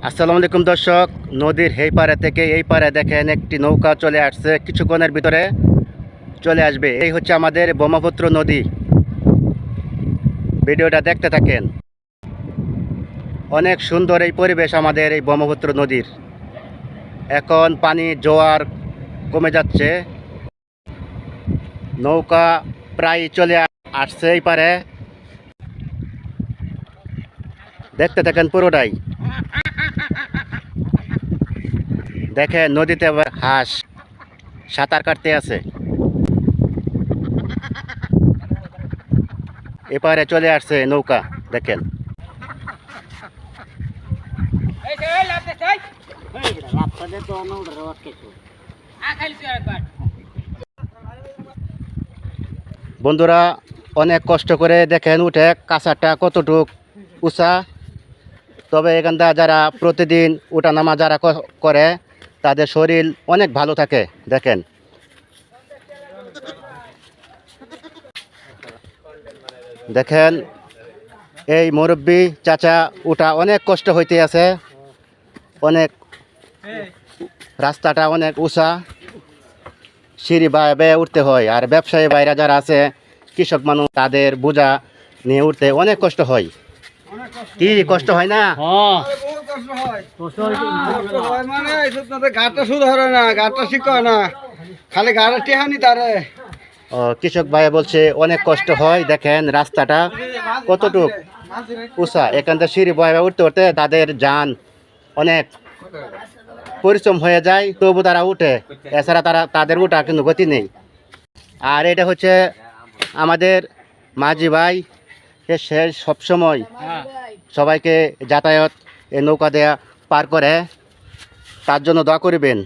আসসালামু আলাইকুম দর্শক, নদীর এই পারে থেকে এই পারে দেখেন একটি নৌকা চলে আসছে, কিছুক্ষণের ভিতরে চলে আসবে। এই হচ্ছে আমাদের ব্রহ্মপুত্র নদী। ভিডিওটা দেখতে থাকেন। অনেক সুন্দর এই পরিবেশ আমাদের এই ব্রহ্মপুত্র নদীর। এখন পানি জোয়ার কমে যাচ্ছে, নৌকা প্রায় চলে আসছে এই পারে। দেখতে থাকেন পুরোটাই। দেখেন নদীতে আবার হাঁস সাঁতার কাটতে আছে। এপারে চলে আসছে নৌকা, দেখেন। বন্ধুরা অনেক কষ্ট করে দেখেন উঠে কাঁচাটা কতটুক উঁচা। তবে এখানটা যারা প্রতিদিন ওঠানামা যারা করে তাদের শরীর অনেক ভালো থাকে। দেখেন দেখেন এই মুরব্বী চাচা ওটা অনেক কষ্ট হইতে আছে। অনেক রাস্তাটা অনেক উঁচা, সিঁড়ি বেয়ে উঠতে হয়। আর ব্যবসায়ী বাইরা যারা আছে, কৃষক মানুষ, তাদের বোঝা নিয়ে উঠতে অনেক কষ্ট হয়। কি কষ্ট হয় না? কৃষক ভাই বলছে অনেক কষ্ট হয়। দেখেন রাস্তাটা কতটুক উঁচা, এখান থেকে সিঁড়ি বয়ে উঠতে উঠতে তাদের যান অনেক পরিশ্রম হয়ে যায়, তবু তারা উঠে। এছাড়া তাদের উঠা কিন্তু গতি নেই। আর এটা হচ্ছে আমাদের মাঝি ভাই, সে সবসময় সবাইকে যাতায়াত এই নৌকা দেয়া পার করে। তার জন্য দোয়া করিবেন।